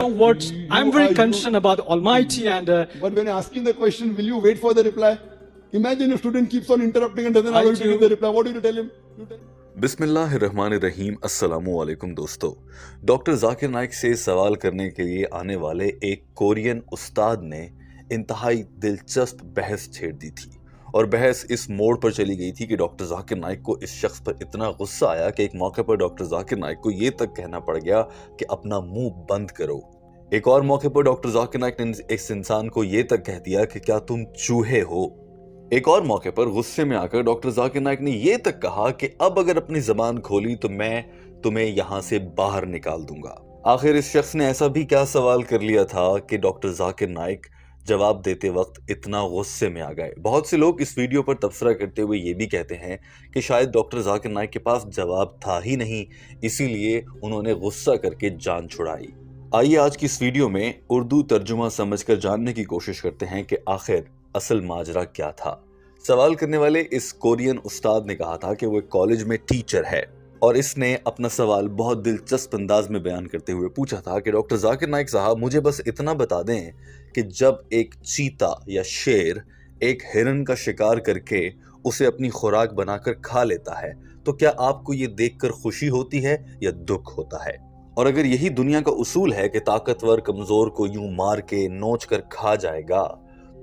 words. I'm very concerned about the Almighty But when asking the question, will you wait for the reply? Imagine a student keeps on interrupting and doesn't allow you to give the reply. What do you tell him? बिस्मिल्लाहिर्रहमानिर्रहीम अस्सलामु अलैकुम दोस्तों। Doctor Zakir Naik से सवाल करने के लिए आने वाले एक कोरियन उस्ताद ने इंतहाई दिलचस्प बहस छेड़ दी थी और बहस इस मोड़ पर चली गई थी कि डॉक्टर जाकिर नाइक को इस शख्स पर इतना गुस्सा आया कि एक मौके पर डॉक्टर जाकिर नाइक को ये तक कहना पड़ गया कि अपना मुंह बंद करो। एक और मौके पर डॉक्टर जाकिर नाइक ने इस इंसान को ये तक कह दिया कि क्या तुम चूहे हो। एक और मौके पर गुस्से में आकर डॉक्टर जाकिर नाइक ने यह तक कहा कि अब अगर अपनी जबान खोली तो मैं तुम्हें यहां से बाहर निकाल दूंगा। आखिर इस शख्स ने ऐसा भी क्या सवाल कर लिया था कि डॉक्टर जाकिर नाइक जवाब देते वक्त इतना गुस्से में आ गए। बहुत से लोग इस वीडियो पर तबसरा करते हुए ये भी कहते हैं कि शायद डॉक्टर जाकिर नाइक के पास जवाब था ही नहीं, इसीलिए उन्होंने गुस्सा करके जान छुड़ाई। आइए आज की इस वीडियो में उर्दू तर्जुमा समझकर जानने की कोशिश करते हैं कि आखिर असल माजरा क्या था। सवाल करने वाले इस कोरियन उस्ताद ने कहा था कि वो एक कॉलेज में टीचर है और इसने अपना सवाल बहुत दिलचस्प अंदाज में बयान करते हुए पूछा था कि डॉक्टर जाकिर नाइक साहब, मुझे बस इतना बता दें कि जब एक चीता या शेर एक हिरन का शिकार करके उसे अपनी खुराक बनाकर खा लेता है तो क्या आपको ये देखकर खुशी होती है या दुख होता है? और अगर यही दुनिया का उसूल है कि ताकतवर कमजोर को यूं मार के नोच कर खा जाएगा,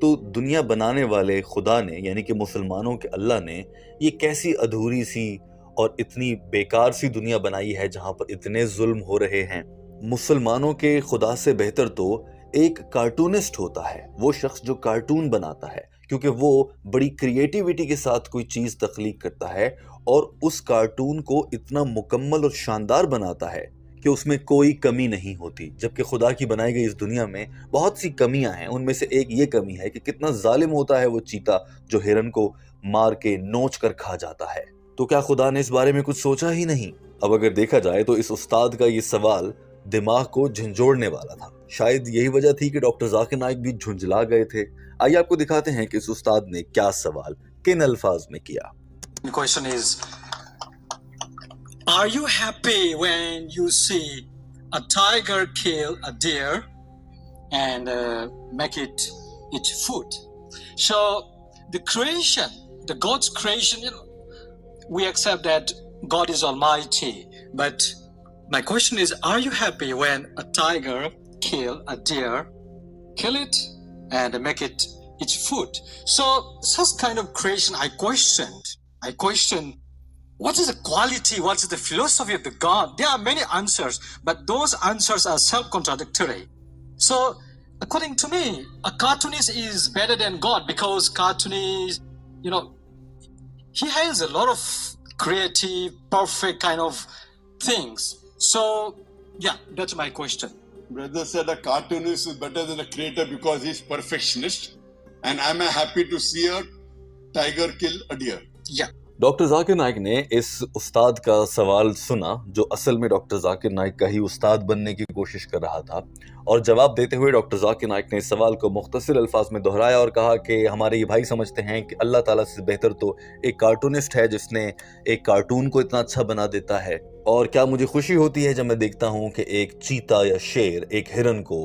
तो दुनिया बनाने वाले खुदा ने यानी कि मुसलमानों के अल्लाह ने ये कैसी अधूरी सी और इतनी बेकार सी दुनिया बनाई है जहां पर इतने जुल्म हो रहे हैं। मुसलमानों के खुदा से बेहतर तो एक कार्टूनिस्ट होता है, वो शख्स जो कार्टून बनाता है, क्योंकि वो बड़ी क्रिएटिविटी के साथ कोई चीज तख्लीक करता है और उस कार्टून को इतना मुकम्मल और शानदार बनाता है कि उसमें कोई कमी नहीं होती। जबकि खुदा की बनाई गई इस दुनिया में बहुत सी कमियां हैं। उनमें से एक ये कमी है कि कितना जालिम होता है वो चीता जो हिरन को मार के नोच कर खा जाता है। तो क्या खुदा ने इस बारे में कुछ सोचा ही नहीं? अब अगर देखा जाए तो इस उस्ताद का ये सवाल दिमाग को झंझोड़ने वाला था। शायद यही वजह थी कि डॉक्टर जाकिर नाइक भी झुंझला गए थे। आइए आपको दिखाते हैं कि इस उस्ताद ने क्या सवाल किन अल्फाज में किया। question is, are you happy when you see a tiger kill a deer and make it eat food? So the creation, the God's creation, we accept that God is almighty, but my question is, are you happy when a tiger kill a deer, kill it and make it eat food? So such kind of creation I questioned what is the quality, what is the philosophy of the God? There are many answers, but those answers are self-contradictory. So according to me, a cartoonist is better than God because cartoonist, he has a lot of creative, perfect kind of things. So yeah, that's my question. Brother said a cartoonist is better than a creator because he's perfectionist. And I'm happy to see a tiger kill a deer. Yeah. Doctor Zakir Naik ने इस उस्ताद का सवाल सुना जो असल में doctor Zakir Naik का ही उस्ताद बनने की कोशिश कर रहा था, और जवाब देते हुए डॉक्टर जाकिर नाइक ने इस सवाल को मुख्तसर अल्फाज में दोहराया और कहा कि हमारे ये भाई समझते हैं कि अल्लाह ताला से बेहतर तो एक कार्टूनिस्ट है जिसने एक कार्टून को इतना अच्छा बना देता है। और क्या मुझे खुशी होती है जब मैं देखता हूँ कि एक चीता या शेर एक हिरन को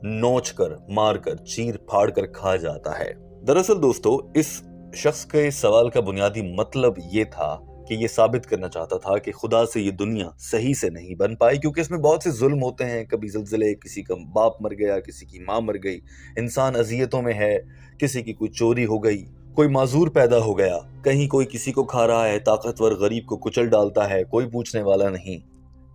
नोच कर, मार कर, चीर फाड़ कर खा जाता है। दरअसल दोस्तों, इस शख्स के सवाल का बुनियादी मतलब ये था कि ये साबित करना चाहता था कि खुदा से ये दुनिया सही से नहीं बन पाई, क्योंकि इसमें बहुत से जुल्म होते हैं। कभी ज़िलज़ले, किसी का बाप मर गया, किसी की माँ मर गई, इंसान अजियतों में है, किसी की कोई चोरी हो गई, कोई माजूर पैदा हो गया, कहीं कोई किसी को खा रहा है, ताकतवर गरीब को कुचल डालता है, कोई पूछने वाला नहीं,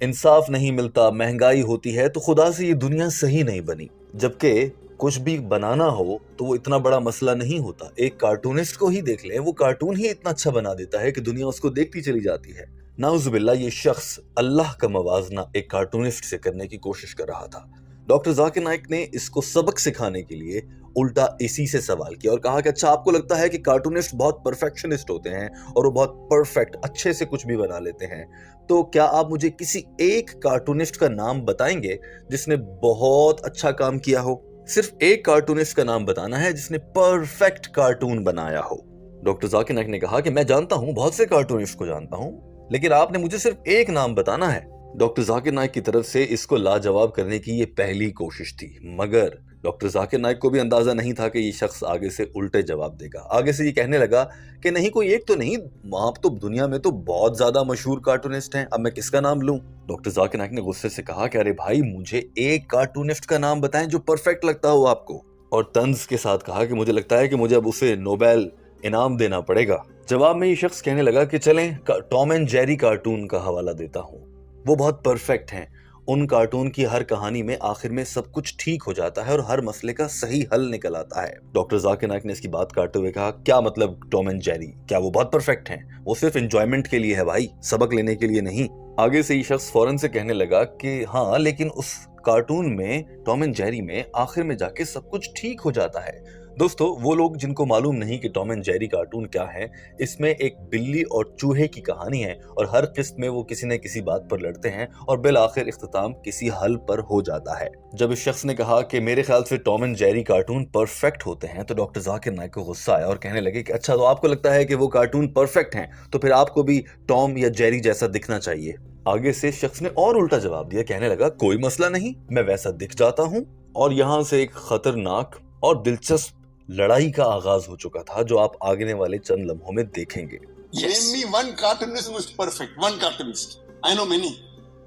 इंसाफ नहीं मिलता, महंगाई होती है। तो खुदा से ये दुनिया सही नहीं बनी। जबकि कुछ भी बनाना हो तो वो इतना बड़ा मसला नहीं होता। एक कार्टूनिस्ट को ही देख लें, वो कार्टून ही इतना अच्छा बना देता है कि दुनिया उसको देखती चली जाती है। नाउज़ुबिल्लाह, ये शख्स अल्लाह का मवाजना एक कार्टूनिस्ट से करने की कोशिश कर रहा था। डॉक्टर जाकिर नाइक ने इसको सबक सिखाने के लिए उल्टा इसी से सवाल किया और कहा कि अच्छा, आपको लगता है कि कार्टूनिस्ट बहुत परफेक्शनिस्ट होते हैं और वो बहुत परफेक्ट अच्छे से कुछ भी बना लेते हैं, तो क्या आप मुझे किसी एक कार्टूनिस्ट का नाम बताएंगे जिसने बहुत अच्छा काम किया हो? सिर्फ एक कार्टूनिस्ट का नाम बताना है जिसने परफेक्ट कार्टून बनाया हो। डॉक्टर जाकिर नाइक ने कहा कि मैं जानता हूं, बहुत से कार्टूनिस्ट को जानता हूं, लेकिन आपने मुझे सिर्फ एक नाम बताना है। ڈاکٹر ذاکر نائک کی طرف سے اس کو لاجواب کرنے کی یہ پہلی کوشش تھی، مگر ڈاکٹر ذاکر نائک کو بھی اندازہ نہیں تھا کہ یہ شخص آگے سے الٹے جواب دے گا۔ آگے سے یہ کہنے لگا کہ نہیں، کوئی ایک تو نہیں، آپ تو دنیا میں تو بہت زیادہ مشہور کارٹونسٹ ہیں، اب میں کس کا نام لوں؟ ڈاکٹر ذاکر نائک نے غصے سے کہا کہ ارے بھائی، مجھے ایک کارٹونسٹ کا نام بتائیں جو پرفیکٹ لگتا ہو آپ کو، اور طنز کے ساتھ کہا کہ مجھے لگتا ہے کہ مجھے اب اسے نوبیل انعام دینا پڑے گا۔ جواب میں یہ شخص کہنے لگا کہ چلیں ٹام اینڈ جیری کارٹون کا حوالہ دیتا ہوں، وہ بہت پرفیکٹ ہیں، ان کارٹون کی ہر کہانی میں آخر میں سب کچھ ٹھیک ہو جاتا ہے اور ہر مسئلے کا صحیح حل نکل آتا ہے۔ ڈاکٹر ذاکر نائک نے اس کی بات کاٹتے ہوئے کہا کیا مطلب ٹام اینڈ جیری؟ کیا وہ بہت پرفیکٹ ہیں؟ وہ صرف انجوائمنٹ کے لیے ہے بھائی، سبق لینے کے لیے نہیں۔ آگے سے یہ شخص فوراً سے کہنے لگا کہ ہاں لیکن اس کارٹون میں، ٹام اینڈ جیری میں، آخر میں جا کے سب کچھ ٹھیک ہو جاتا ہے۔ دوستو، وہ لوگ جن کو معلوم نہیں کہ ٹام اینڈ جیری کارٹون کیا ہے، اس میں ایک بلی اور چوہے کی کہانی ہے اور ہر قسط میں وہ کسی نہ کسی بات پر لڑتے ہیں اور بالآخر اختتام کسی حل پر ہو جاتا ہے۔ جب اس شخص نے کہا کہ میرے خیال سے Tom and Jerry cartoon perfect ہوتے ہیں تو ڈاکٹر ذاکر نائک کو غصہ آیا اور کہنے لگے کہ اچھا، تو آپ کو لگتا ہے کہ وہ کارٹون پرفیکٹ ہیں تو پھر آپ کو بھی ٹام یا جیری جیسا دکھنا چاہیے۔ آگے سے شخص نے اور الٹا جواب دیا، کہنے لگا کوئی مسئلہ نہیں، میں ویسا دکھ جاتا ہوں۔ اور یہاں سے ایک خطرناک اور دلچسپ لڑائی کا آغاز ہو چکا تھا جو آپ آگے والے چند لمحوں میں دیکھیں گے۔ Name me one cartoonist who is perfect. One cartoonist. I know many.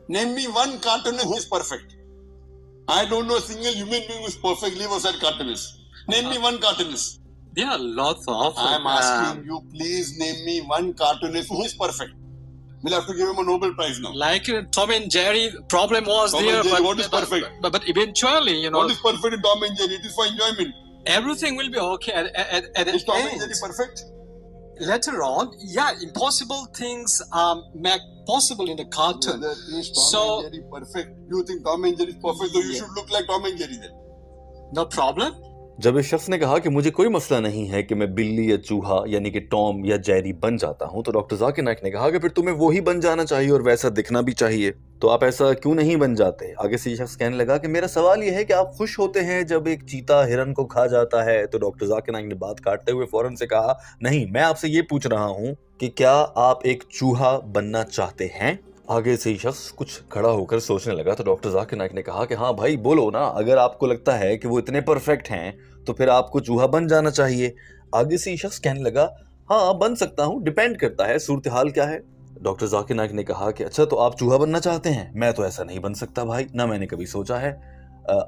Name me one cartoonist who is perfect. I don't know a single human being who is perfect. Leave aside cartoonist. Name me one cartoonist. There are lots of. I am asking you, please name me one cartoonist who is perfect. We'll have to give him a Nobel Prize now. Like Tom and Jerry, problem was Tom there, and Jerry, but what is perfect? But eventually, What is perfect in Tom and Jerry? It is for enjoyment. everything will be okay at the Is Tom and end. Jerry perfect? Later on, yeah, impossible things are made possible in the cartoon. Whether is Tom So- and Jerry perfect? You think Tom and Jerry is perfect, so you Yeah. should look like Tom and Jerry then. No problem. جب اس شخص نے کہا کہ مجھے کوئی مسئلہ نہیں ہے کہ میں بلی یا چوہا یعنی کہ ٹام یا جیری بن جاتا ہوں، تو ڈاکٹر ذاکر نائک نے کہا کہ پھر تمہیں وہی بن جانا چاہیے اور ویسا دکھنا بھی چاہیے، تو آپ ایسا کیوں نہیں بن جاتے؟ آگے سے یہ شخص کہنے لگا کہ میرا سوال یہ ہے کہ آپ خوش ہوتے ہیں جب ایک چیتا ہرن کو کھا جاتا ہے؟ تو ڈاکٹر ذاکر نائک نے بات کاٹتے ہوئے فوراً سے کہا نہیں، میں آپ سے یہ پوچھ رہا ہوں کہ کیا آپ ایک چوہا بننا چاہتے ہیں؟ آگے سے ہی شخص کچھ کھڑا ہو کر سوچنے لگا تو ڈاکٹر ذاکر نائک نے کہا کہ ہاں بھائی بولو نا، اگر آپ کو لگتا ہے کہ وہ اتنے پرفیکٹ ہیں تو پھر آپ کو چوہا بن جانا چاہیے۔ آگے سے یہ شخص کہنے لگا ہاں بن سکتا ہوں، ڈیپینڈ کرتا ہے صورتحال کیا ہے۔ ڈاکٹر ذاکر نائک نے کہا کہ اچھا تو آپ چوہا بننا چاہتے ہیں؟ میں تو ایسا نہیں بن سکتا بھائی، نہ میں نے کبھی سوچا ہے۔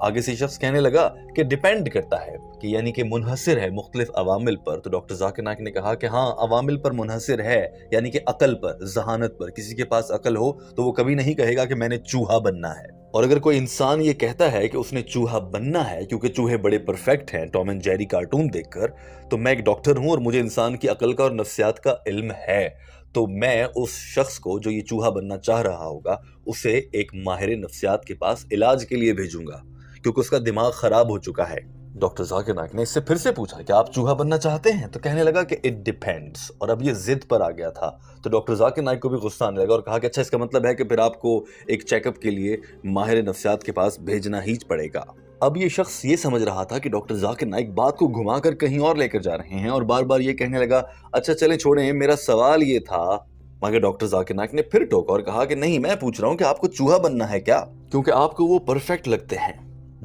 آگے سے شخص کہنے لگا کہ ڈیپینڈ کرتا ہے، کہ یعنی کہ منحصر ہے مختلف عوامل پر۔ تو ڈاکٹر ذاکر نائک نے کہا کہ ہاں عوامل پر منحصر ہے، یعنی کہ عقل پر، ذہانت پر۔ کسی کے پاس عقل ہو تو وہ کبھی نہیں کہے گا کہ میں نے چوہا بننا ہے، اور اگر کوئی انسان یہ کہتا ہے کہ اس نے چوہا بننا ہے کیونکہ چوہے بڑے پرفیکٹ ہیں ٹام اینڈ جیری کارٹون دیکھ کر، تو میں ایک ڈاکٹر ہوں اور مجھے انسان کی عقل کا اور نفسیات کا علم ہے، تو میں اس شخص کو جو یہ چوہا بننا چاہ رہا ہوگا اسے ایک ماہر نفسیات کے پاس علاج کے لیے بھیجوں گا، کیونکہ اس کا دماغ خراب ہو چکا ہے۔ ڈاکٹر ذاکر نائک نے اس سے پھر سے پوچھا کہ آپ چوہا بننا چاہتے ہیں؟ تو کہنے لگا کہ اٹ ڈیپینڈس، اور اب یہ ضد پر آ گیا تھا۔ تو ڈاکٹر ذاکر نائک کو بھی غصہ آنے لگا اور کہا کہ اچھا اس کا مطلب ہے کہ پھر آپ کو ایک چیک اپ کے لیے ماہر نفسیات کے پاس بھیجنا ہی پڑے گا۔ اب یہ شخص یہ سمجھ رہا تھا کہ ڈاکٹر ذاکر نائک بات کو گھما کر کہیں اور لے کر جا رہے ہیں، اور بار بار یہ کہنے لگا اچھا چلیں چھوڑیں، میرا سوال یہ تھا۔ مگر ڈاکٹر ذاکر نائک نے پھر ٹوکا اور کہا کہ نہیں، میں پوچھ رہا ہوں کہ آپ کو چوہا بننا ہے کیا، کیونکہ آپ کو وہ پرفیکٹ لگتے ہیں۔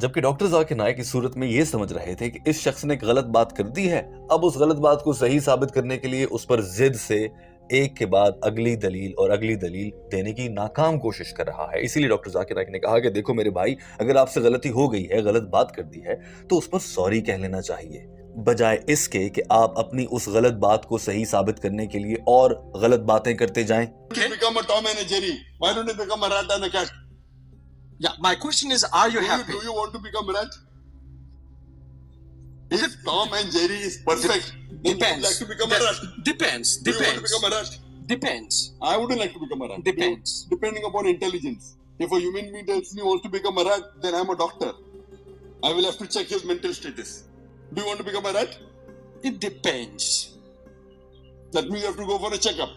جبکہ ڈاکٹر ذاکر نائک اس صورت میں یہ سمجھ رہے تھے کہ اس شخص نے ایک غلط بات کر دی ہے، اب اس غلط بات کو صحیح ثابت کرنے کے لیے اس پر ضد سے ایک کے بعد اگلی دلیل اور اگلی دلیل دینے کی ناکام کوشش کر رہا ہے۔ اسی لیے ڈاکٹر ذاکر نائک نے کہا کہ دیکھو میرے بھائی، اگر آپ سے غلطی ہو گئی ہے، غلط بات کر دی ہے، تو اس پر سوری کہہ لینا چاہیے، بجائے اس کے کہ آپ اپنی اس غلط بات کو صحیح ثابت کرنے کے لیے اور غلط باتیں کرتے جائیں۔ You become a Tom and a Jerry. Why don't you become a rat and a cat? Yeah, my question is, are you happy? Do you want to become a rat? If Tom and Jerry is perfect, then you would Depends. like to become a rat. Depends. Do you want to become a rat? Depends. I wouldn't like to become a rat. Depends. Depending upon intelligence. If a human being tells me he wants to become a rat, then I'm a doctor. I will have to check his mental status. Do you want to become a rat? It depends. That means you have to go for a checkup.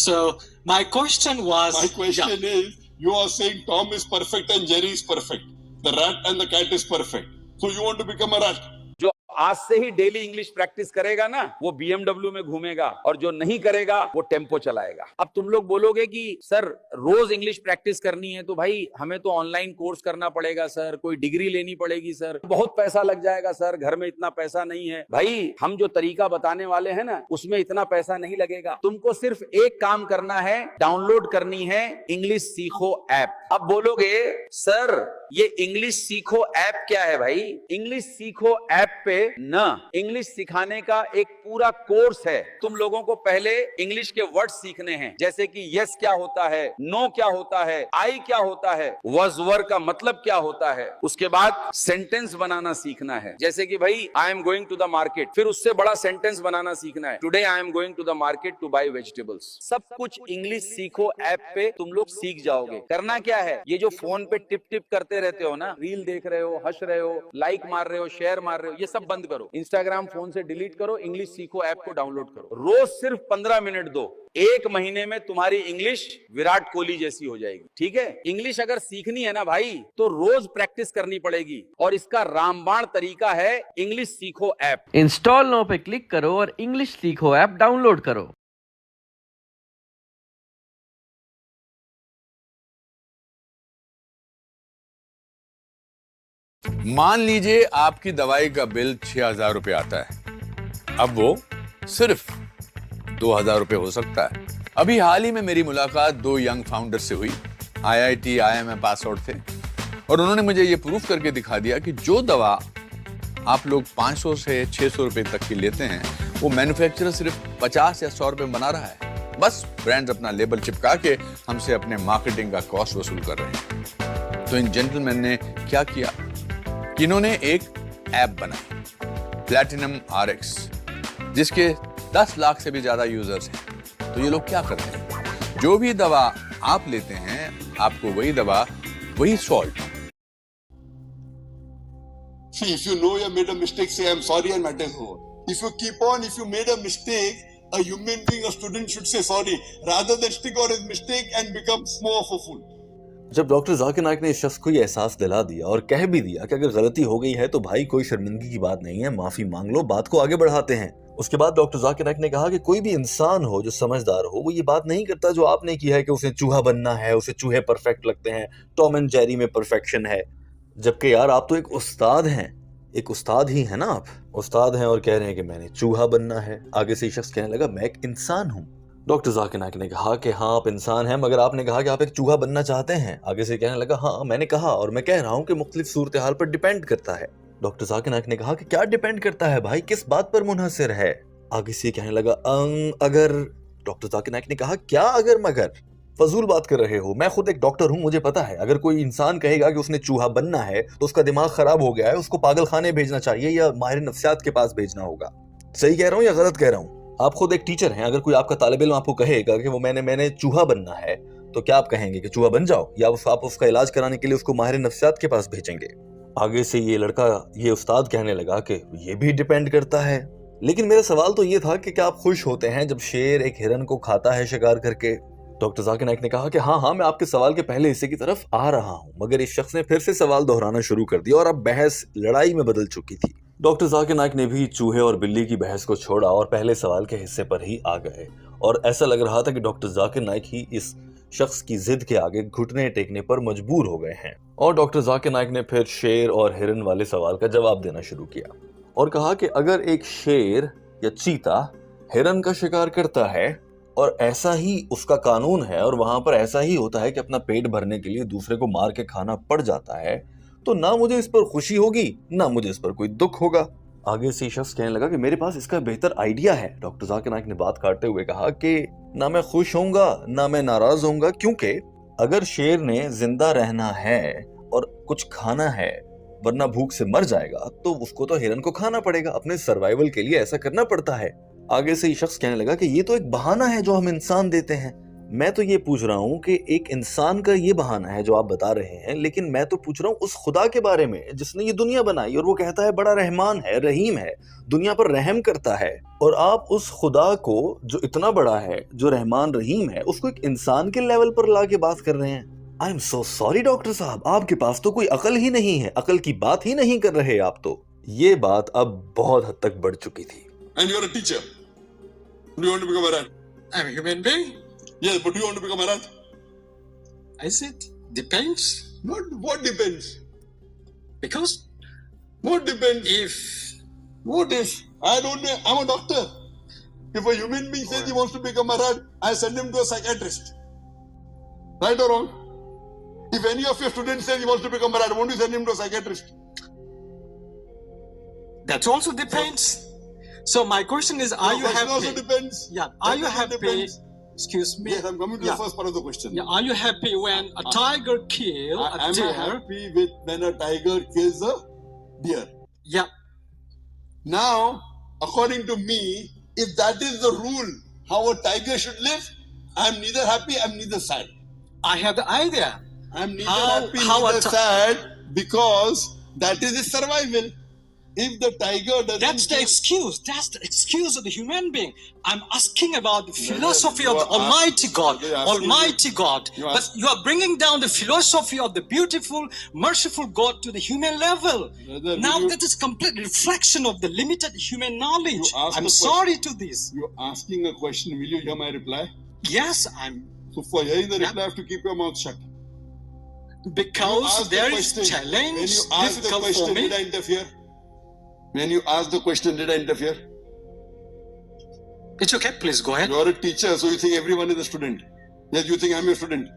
So my question was. My question is, you are saying Tom is perfect and Jerry is perfect. The rat and the cat is perfect. So you want to become a rat? جو आज से ही daily English practice करेगा ना, वो BMW में घूमेगा, और जो नहीं करेगा वो टेम्पो चलाएगा। अब तुम लोग बोलोगे कि सर रोज इंग्लिश प्रैक्टिस करनी है तो भाई हमें तो ऑनलाइन कोर्स करना पड़ेगा सर, कोई डिग्री लेनी पड़ेगी सर, बहुत पैसा लग जाएगा सर, घर में इतना पैसा नहीं है। भाई हम जो तरीका बताने वाले हैं ना, उसमें इतना पैसा नहीं लगेगा। तुमको सिर्फ एक काम करना है, डाउनलोड करनी है इंग्लिश सीखो ऐप। अब बोलोगे सर ये इंग्लिश सीखो ऐप क्या है? भाई इंग्लिश सीखो ऐप पे ना इंग्लिश सिखाने का एक पूरा कोर्स है। तुम लोगों को पहले इंग्लिश के वर्ड सीखने हैं, जैसे कि यस क्या होता है, नो क्या होता है, आई क्या होता है, वॉज वर का मतलब क्या होता है। उसके बाद सेंटेंस बनाना सीखना है, जैसे कि भाई I am going to the market, फिर उससे बड़ा सेंटेंस बनाना सीखना है, today I am going to the market to buy vegetables. सब कुछ इंग्लिश सीखो ऐप पे तुम लोग सीख जाओगे। करना क्या है, ये जो फोन पे टिप टिप करते रहते हो ना, रील देख रहे हो, हंस रहे हो, लाइक मार रहे हो, शेयर मार रहे हो, ये सब बंद करो। इंस्टाग्राम फोन से डिलीट करो, इंग्लिश सीखो ऐप को डाउनलोड करो। रोज सिर्फ 15 मिनट दो, एक महीने में तुम्हारी इंग्लिश विराट कोहली जैसी हो जाएगी। ठीक है, इंग्लिश अगर सीखनी है ना भाई तो रोज प्रैक्टिस करनी पड़ेगी, और इसका रामबाण तरीका है इंग्लिश सीखो ऐप। इंस्टॉल नाउ पे क्लिक करो और इंग्लिश सीखो ऐप डाउनलोड करो। मान लीजिए आपकी दवाई का बिल 6,000 रुपए आता है, अब वो सिर्फ 2,000 रुपए हो सकता है। अभी हाल ही में मेरी मुलाकात 2 यंग फाउंडर से हुई, IIT IIM पास आउट थे, और उन्होंने मुझे ये प्रूफ करके दिखा दिया कि जो दवा आप लोग 500 से 600 रुपए तक की लेते हैं, वो मैन्युफैक्चरर सिर्फ 50 या 100 रुपए में बना रहा है। बस ब्रांड्स अपना लेबल चिपका के हमसे अपने मार्केटिंग का कॉस्ट वसूल कर रहे हैं। तो इन जेंटलमैन ने क्या किया कि इन्होंने एक ऐप बनाई, प्लैटिनम RX, जिसके 10 लाख से भी ज्यादा यूजर्स हैं। तो ये लोग क्या करते हैं, जो भी दवा आप लेते हैं आपको वही दवा, वही salt. See, if you know you made a mistake, say I'm sorry and matter over. If you keep on, if you made a mistake, a human being, a student should say sorry rather than stick on his mistake and become more of a fool. जब doctor Zakir Naik ने इस शख्स को ये एहसास दिला दिया और कह भी दिया कि अगर गलती हो गई है तो भाई कोई शर्मिंदगी की बात नहीं है, माफी मांग लो, बात को आगे बढ़ाते हैं। उसके बाद डॉक्टर जाकिर नाइक ने कहा कि कोई भी इंसान हो जो समझदार हो, वो ये बात नहीं करता जो आपने की है कि उसे चूहा बनना है, उसे चूहे परफेक्ट लगते हैं, टॉम एंड जेरी में परफेक्शन है। जबकि यार आप तो एक उस्ताद हैं, एक उस्ताद ही है ना, आप उस्ताद हैं और कह रहे हैं कि मैंने चूहा बनना है। आगे से शख्स कहने लगा मैं एक इंसान हूँ। डॉक्टर जाकिर नाइक ने कहा कि हाँ आप इंसान हैं, मगर आपने कहा कि आप एक चूहा बनना चाहते हैं। आगे से कहने लगा हाँ मैंने कहा और मैं कह रहा हूँ कि मुख्तलिफ सूरत हाल पर डिपेंड करता है। डॉक्टर जाकिर नाइक ने कहा कि क्या डिपेंड करता है भाई, किस बात पर मुनहसर है? आगे से कहने लगा अगर। डॉक्टर जाकिर नाइक ने कहा क्या अगर मगर, फजूल बात कर रहे हो, मैं खुद एक डॉक्टर हूँ, मुझे पता है अगर कोई इंसान कहेगा कि उसने चूहा बनना है तो उसका दिमाग खराब हो गया है, उसको पागल खाने भेजना चाहिए या माहिर नफ्सियात के पास भेजना होगा। सही कह रहा हूँ या गलत कह रहा हूँ? आप खुद एक टीचर हैं, अगर कोई आपका तालिब इल्म आपको कहेगा कि वो मैंने चूहा बनना है तो क्या आप कहेंगे कि चूहा बन जाओ, या आप उसका इलाज कराने के लिए उसको माहिर नफ्सियात के पास भेजेंगे? आगे से ये लड़का, ये उस्ताद कहने लगा कि ये भी डिपेंड करता है। लेकिन मेरा सवाल तो ये था कि क्या आप खुश होते हैं जब शेर एक हिरन को खाता है शिकार करके? डॉक्टर जाकिर नाइक ने कहा कि हाँ मैं आपके सवाल के पहले हिस्से की तरफ आ रहा हूँ, मगर इस शख्स ने फिर से सवाल दोहराना शुरू कर दिया और अब बहस लड़ाई में बदल चुकी थी। डॉक्टर जाकिर नाइक ने भी चूहे और बिल्ली की बहस को छोड़ा और पहले सवाल के हिस्से पर ही आ गए, और ऐसा लग रहा था कि डॉक्टर जाकिर नाइक ही इस शख्स की जिद के आगे घुटने टेकने पर मजबूर हो गए हैं। और डॉक्टर जाकिर नाइक ने फिर शेर और हिरन वाले सवाल का जवाब देना शुरू किया और कहा कि अगर एक शेर या चीता हिरन का शिकार करता है और ऐसा ही उसका कानून है और वहां पर ऐसा ही होता है कि अपना पेट भरने के लिए दूसरे को मार के खाना पड़ जाता है, तो ना मुझे इस पर खुशी होगी ना मुझे इस पर कोई दुख होगा। आगे से शख्स कहने लगा कि मेरे पास इसका बेहतर आइडिया है। डॉक्टर जाकिर नाइक ने बात काटते हुए कहा कि ना मैं खुश होऊंगा ना मैं नाराज होऊंगा, क्योंकि अगर शेर ने जिंदा रहना है और कुछ खाना है वरना भूख से मर जाएगा तो उसको तो हिरन को खाना पड़ेगा, अपने सर्वाइवल के लिए ऐसा करना पड़ता है। आगे से ये शख्स कहने लगा कि ये तो एक बहाना है जो हम इंसान देते हैं। मैं तो ये पूछ रहा हूँ कि एक इंसान का ये बहाना है जो आप बता रहे हैं, लेकिन मैं तो पूछ रहा हूँ उस खुदा के बारे में जिसने ये दुनिया बनाई और वो कहता है बड़ा रहमान है, रहीम है, दुनिया पर रहम करता है। और आप उस खुदा को जो इतना बड़ा है, जो रहमान रहीम है, उसको एक इंसान के लेवल पर ला के बात कर रहे हैं। I am so sorry doctor साहब, आपके पास तो कोई अकल ही नहीं है, अकल की बात ही नहीं कर रहे आप तो। یہ بات اب بہت حد تک بڑھ چکی تھی. And you're a teacher. Do you want to become a rat? I'm a human being. Yes, but do you want to become a rat? I said, depends. Not what depends. Because What depends? if What if? I don't know. I'm a doctor. If a human being says he wants to become a rat, I send him to a psychiatrist. Right or wrong? If any of your students says he wants to become a rat, won't you send him to a psychiatrist? that also depends. So my question is, are Your you question happy? also depends. Yeah. Are That you also happy? depends. Excuse me. Yes, I'm coming to Yeah. the first part of the question. Yeah. Are you happy when a tiger kill a I'm deer? happy with when a tiger kills a deer. Yeah. Now, according to me, if that is the rule, how a tiger should live, I'm neither happy, I'm neither sad. I have the idea. I'm neither How- happy, how a neither sad, because that is his survival. If the tiger doesn't That's the kill- excuse. That's the excuse of the human being. I'm asking about the philosophy you of the are Almighty God. you're asking- Almighty God. you are- But you are bringing down the philosophy of the beautiful, merciful God to the human level. Brother, Now will you- that is complete reflection of the limited human knowledge. You ask I'm the sorry to this. You're asking a question, will you hear my reply? Yes, I'm So for hearing the Yeah. reply, I have to keep your mouth shut. because Ask the there is question. challenge When you ask the difficult question, for me. did I interfere? When you ask the question, did I interfere? It's okay. Please go ahead. You're a teacher, so you think everyone is a student. Yes, you think I'm your student.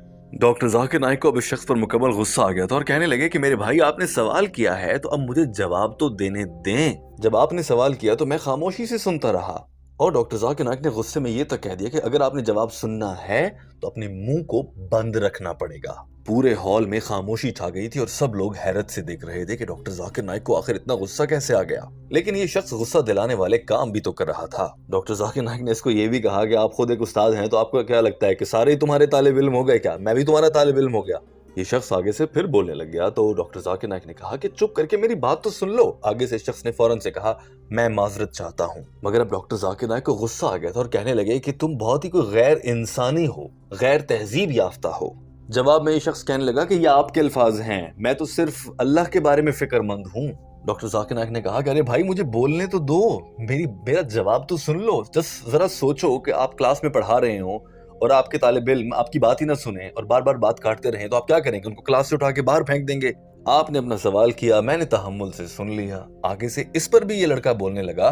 Doctor Zakir Naik को अब इस शख्स पर मुकम्मल गुस्सा आ गया था और कहने लगे कि मेरे भाई आपने सवाल किया है तो अब मुझे जवाब तो देने दें. जब आपने सवाल किया तो मैं खामोशी से सुनता रहा और डॉक्टर जाकिर नाइक ने गुस्से में ये तक कह दिया कि अगर आपने जवाब सुनना है तो अपने मुंह को बंद रखना पड़ेगा. पूरे हॉल में खामोशी छा गई थी और सब लोग हैरत से देख रहे थे कि डॉक्टर जाकिर नाइक को आखिर इतना गुस्सा कैसे आ गया. लेकिन ये शख्स गुस्सा दिलाने वाले काम भी तो कर रहा था. डॉक्टर जाकिर नाइक ने इसको ये भी कहा कि आप खुद एक उस्ताद हैं तो आपको क्या लगता है कि सारे ही तुम्हारे तालिब इल्म हो गए क्या? मैं भी तुम्हारा तालिब इल्म हो गया. ये शख्स आगे से फिर बोलने लग गया तो डॉक्टर जाकिर नाइक ने कहा कि चुप करके मेरी बात तो सुन लो. आगे से इस शख्स ने फौरन से कहा मैं माजरत चाहता हूँ. मगर अब डॉक्टर जाकिर नाइक को गुस्सा आ गया था और कहने लगे कि तुम बहुत ही कोई गैर इंसानी हो, गैर तहजीब याफ्ता हो. जवाब में ये शख्स कहने लगा कि ये आपके अल्फाज हैं, मैं तो सिर्फ अल्लाह के बारे में फिक्रमंद हूँ. डॉक्टर जाकिर नाइक ने कहा कि अरे भाई मुझे बोलने तो दो, मेरा जवाब तो सुन लो. जस्ट जरा सोचो कि आप क्लास में पढ़ा रहे हो और आपके तालिब इल्म आपकी बात ही ना सुने और बार बार बात काटते रहें तो आप क्या करेंगे? उनको क्लास से उठा के बाहर फेंक देंगे. आपने अपना सवाल किया, मैंने तहम्मुल से सुन लिया. आगे से इस पर भी ये लड़का बोलने लगा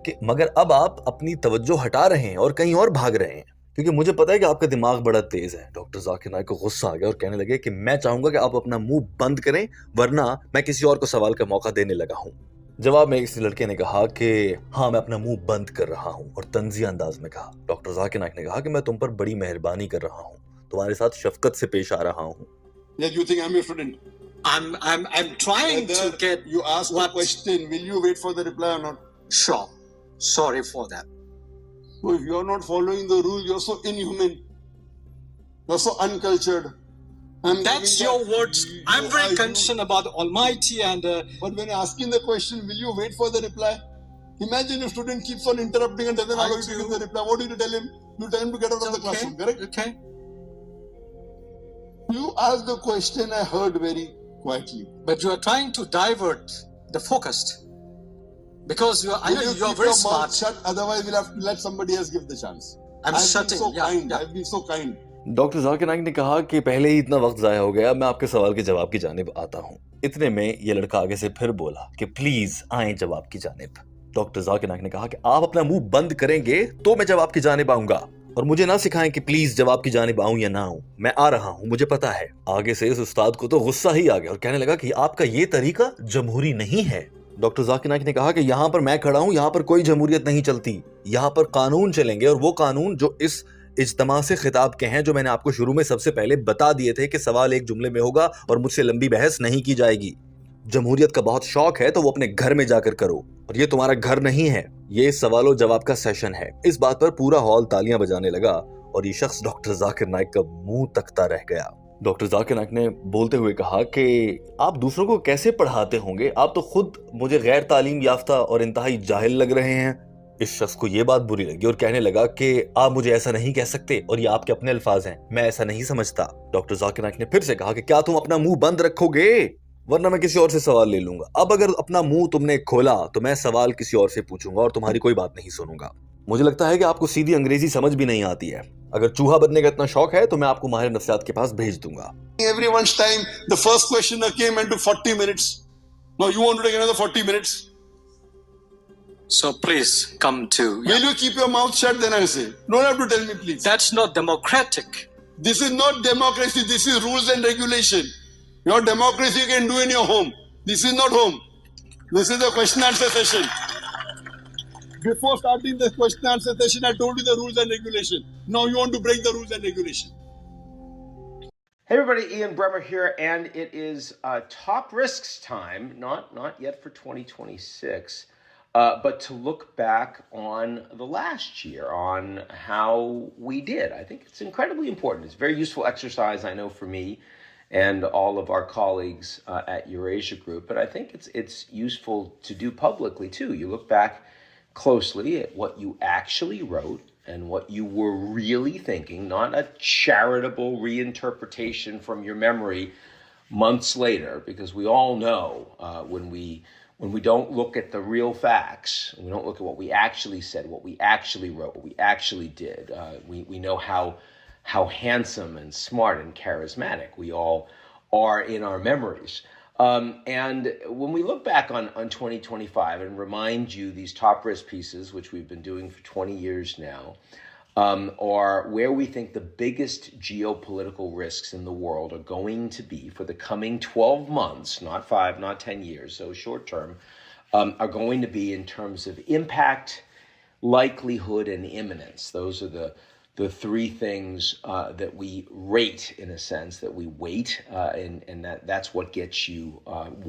कि मगर अब आप अपनी तवज्जो हटा रहे हैं और कहीं और भाग रहे हैं क्योंकि मुझे पता है कि आपका दिमाग बड़ा तेज है. डॉक्टर जाकिर नाइक को गुस्सा आ गया और कहने लगे कि मैं चाहूंगा कि आप अपना मुंह बंद करें वरना मैं किसी और को सवाल का मौका देने लगा हूं. जवाब में इस लड़के ने कहा कि हाँ मैं अपना मुंह बंद कर रहा हूं और तंजिया अंदाज में कहा. डॉक्टर जाकिर नाइक ने कहा कि मैं तुम पर बड़ी मेहरबानी कर रहा हूं, तुम्हारे साथ शफकत से पेश आ रहा हूं. Yes, you think I'm your student. I'm trying to Whether get you ask what- a question, will you wait for the reply or not? sure. Sorry for that. So if you're not following the rule, you're so inhuman. You're so uncultured. That's your words. I'm very concerned about the Almighty and But when asking the question, will you wait for the reply? Imagine if student keeps on interrupting and doesn't I allow you to do. give the reply. What do you tell him? You tell him to get out of the classroom, correct? Okay. You asked the question, I heard very quietly. But you are trying to divert the focus because I Will know you you are keep very your mouth smart. shut? Otherwise, we'll have to let somebody else give the chance. I'm I've shutting. been so Yeah, kind. yeah. I've been so kind. Doctor Zakir Naik ने कहा कि पहले ही इतना वक्त जाया हो गया, मैं आपके सवाल के जवाब की जानिब आता हूँ. इतने में ये लड़का आगे से फिर बोला कि प्लीज आए जवाब की जानिब. डॉक्टर जाकिर नाइक ने कहा कि आप अपना मुंह बंद करेंगे तो मैं जवाब की जानिब आऊंगा और मुझे ना सिखाएं कि प्लीज जवाब की जानिब आऊं या ना आऊं. मैं आ रहा हूं, मुझे पता है. आगे से इस उस्ताद को तो गुस्सा ही आ गया और कहने लगा कि आपका ये तरीका जमहूरी नहीं है. डॉक्टर जाकिर नाइक ने कहा कि यहाँ पर मैं खड़ा हूं, यहाँ पर कोई जमहूरियत नहीं चलती. यहाँ पर कानून चलेंगे और वो कानून जो इस इज्तिमा से खिताब के हैं, जो मैंने आपको शुरू में सबसे पहले बता दिए थे कि सवाल एक जुमले में होगा और मुझसे लंबी बहस नहीं की जाएगी. जमहूरियत का बहुत शौक है तो वो अपने घर में जाकर करो और ये तुम्हारा घर नहीं है, ये सवालों जवाब का सेशन है. इस बात पर पूरा हॉल तालियां बजाने लगा और ये शख्स डॉक्टर जाकिर नाइक का मुंह तकता रह गया. डॉक्टर जाकिर नाइक ने बोलते हुए कहा कि आप दूसरों को कैसे पढ़ाते होंगे, आप तो खुद मुझे गैर तालीम याफ्ता और इंतहाई जाहिल लग रहे हैं. इस शख्स को ये बात बुरी लगी और कहने लगा कि आप मुझे ऐसा नहीं कह सकते और ये आपके अपने अल्फाज हैं, मैं ऐसा नहीं समझता. डॉक्टर जाकिर नाइक ने फिर से कहा कि क्या तुम अपना मुंह बंद रखोगे? वरना मैं किसी और से सवाल ले लूंगा। अब अगर अपना मुंह तुमने खोला तो मैं सवाल किसी और से पूछूंगा और तुम्हारी कोई बात नहीं सुनूंगा। मुझे लगता है कि आपको सीधी अंग्रेजी समझ भी नहीं आती है। अगर चूहा बनने का इतना शौक है तो मैं आपको माहिर नफ्सियात के पास भेज दूंगा। Everyone's time, the first questioner came into 40 minutes. Now you want to take another 40 minutes? So please come to. Will you keep your mouth shut? Then I'll say. Don't have to tell me, please. That's not democratic. This is not democracy. This is rules and regulation. Your democracy you can do in your home. This is not home. This is a question answer session. Before starting the question answer session, I told you the rules and regulation. Now you want to break the rules and regulation. Hey everybody, Ian Bremmer here, and it is top risks time, not yet for 2026, but to look back on the last year, on how we did. I think it's incredibly important. It's a very useful exercise, I know, for me and all of our colleagues at Eurasia Group, but I think it's useful to do publicly too. You look back closely at what you actually wrote and what you were really thinking, not a charitable reinterpretation from your memory months later, because we all know when we don't look at the real facts, we don't look at what we actually said, what we actually wrote, what we actually did, we know how handsome and smart and charismatic we all are in our memories. And when we look back on 2025 and remind you these top risk pieces, which we've been doing for 20 years now, are where we think the biggest geopolitical risks in the world are going to be for the coming 12 months, not 5, not 10 years, so short term, are going to be in terms of impact, likelihood, and imminence. Those are the three things that we rate, in a sense, that we weight, and that's what gets you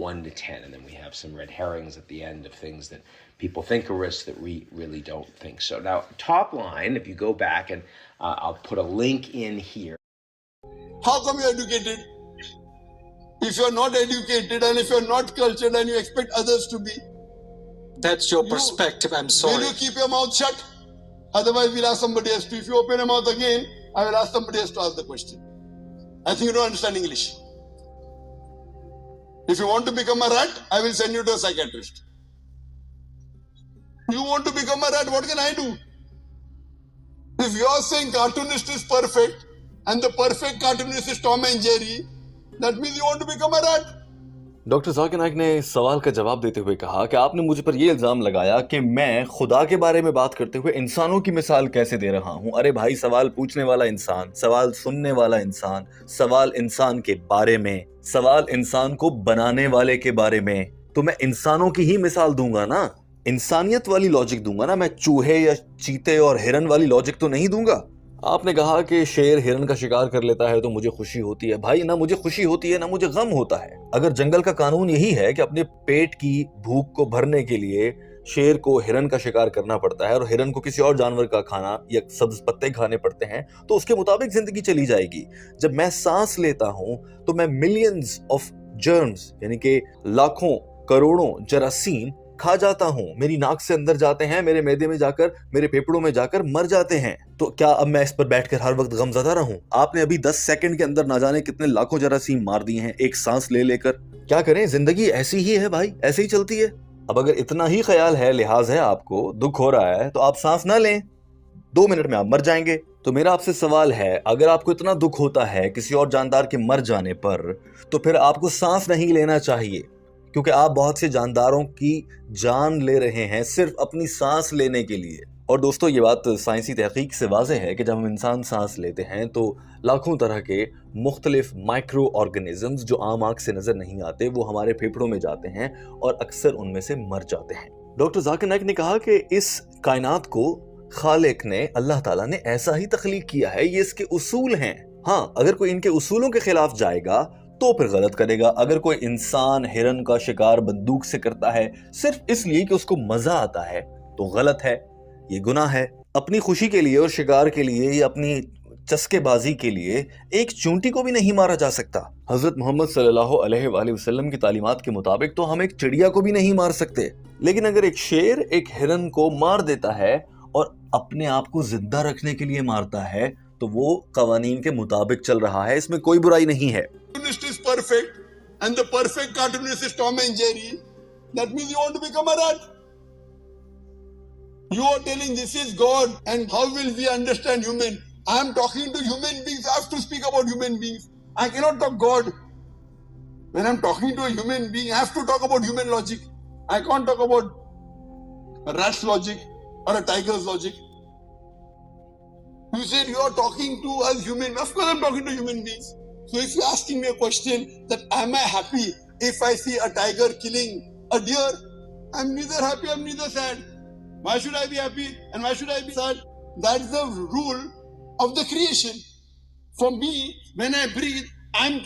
1 to 10. And then we have some red herrings at the end of things that people think are risks that we really don't think so. Now, top line, if you go back, and I'll put a link in here. How come you're educated? If you're not educated and if you're not cultured and you expect others to be, That's your perspective. I'm will sorry. you keep your mouth shut? Otherwise, we'll ask somebody else to. If you open your mouth again, I will ask somebody else to ask the question. I think you don't understand English. If you want to become a rat, I will send you to a psychiatrist. You want to become a rat, what can I do? If you are saying cartoonist is perfect, and the perfect cartoonist is Tom and Jerry, that means you want to become a rat. Doctor Zakir Naik ने इस सवाल का जवाब देते हुए कहा कि आपने मुझ पर यह इल्जाम लगाया कि मैं खुदा के बारे में बात करते हुए इंसानों की मिसाल कैसे दे रहा हूं। अरे भाई, सवाल पूछने वाला इंसान, सवाल सुनने वाला इंसान, सवाल इंसान के बारे में, सवाल इंसान को बनाने वाले के बारे में, तो मैं इंसानों की ही मिसाल दूंगा ना, इंसानियत वाली लॉजिक दूंगा ना, मैं चूहे या चीते और हिरन वाली लॉजिक तो नहीं दूंगा। आपने कहा कि शेर हिरन का शिकार कर लेता है तो मुझे खुशी होती है। भाई, ना मुझे खुशी होती है ना मुझे गम होता है। अगर जंगल का कानून यही है कि अपने पेट की भूख को भरने के लिए शेर को हिरन का शिकार करना पड़ता है और हिरन को किसी और जानवर का खाना या सब्ज पत्ते खाने पड़ते हैं, तो उसके मुताबिक जिंदगी चली जाएगी। जब मैं सांस लेता हूं तो मैं मिलियंस ऑफ जर्म्स, यानी कि लाखों करोड़ों जरासीम खा जाता हूं। मेरी नाक से अंदर जाते हैं, मेरे मैदे में जाकर, मेरे फेफड़ों में जाकर मर जाते हैं। तो क्या अब मैं इस पर बैठकर हर वक्त गमज़दा रहूं? आपने अभी 10 सेकंड के अंदर ना जाने कितने लाखों जरासीम मार दिए हैं एक सांस ले लेकर। क्या करें, जिंदगी ऐसी ही है भाई, ऐसे ही चलती है। अब अगर इतना ही ख्याल है, लिहाज है, आपको दुख हो रहा है, तो आप सांस ना लें, 2 मिनट में आप मर जाएंगे। तो मेरा आपसे सवाल है, अगर आपको इतना दुख होता है किसी और जानदार के मर जाने पर, तो फिर आपको सांस नहीं लेना चाहिए, क्योंकि आप बहुत से जानदारों की जान ले रहे हैं सिर्फ अपनी सांस लेने के लिए। और दोस्तों, ये बात साइंसी तहकीक से वाज़ेह है कि जब हम इंसान सांस लेते हैं तो लाखों तरह के मुख्तलिफ माइक्रो ऑर्गेनिजम्स जो आम आँख से नज़र नहीं आते, वो हमारे फेफड़ों में जाते हैं और अक्सर उनमें से मर जाते हैं। डॉक्टर जाकिर नाइक ने कहा कि इस कायनात को खालिक ने, अल्लाह ताला ने ऐसा ही तख्लीक किया है, ये इसके उसूल हैं। हाँ, अगर कोई इनके उसूलों के खिलाफ जाएगा तो फिर गलत करेगा। अगर कोई इंसान हिरन का शिकार बंदूक से करता है सिर्फ इसलिए कि उसको मजा आता है, तो गलत है, ये गुनाह है। अपनी खुशी के लिए और शिकार के लिए या अपनी चस्केबाजी के लिए एक चूंटी को भी नहीं मारा जा सकता। हजरत मोहम्मद सल्लल्लाहु अलैहि वसल्लम की तालीमात के मुताबिक तो हम एक चिड़िया को भी नहीं मार सकते, लेकिन अगर एक शेर एक हिरन को मार देता है और अपने आप को जिंदा रखने के लिए मारता है, तो वो कवानीन के मुताबिक चल रहा है, इसमें कोई बुराई नहीं है। Cartoonist is perfect, and the perfect cartoonist is Tom and Jerry, that means you want to become a rat. You are telling this is God, and how will we understand human? I am talking to human beings. I have to speak about human beings. I cannot talk God. When I am talking to a human being, I have to talk about human logic. I can't talk about a rat's logic or a tiger's logic. You said you are talking to us human. Of course, I am talking to human beings. So if you are asking me a question that am I happy if I see a tiger killing a deer, I am neither happy, I am neither sad. Why should I be happy and why should I be sad? That is the rule of the creation. For me, when I breathe, I am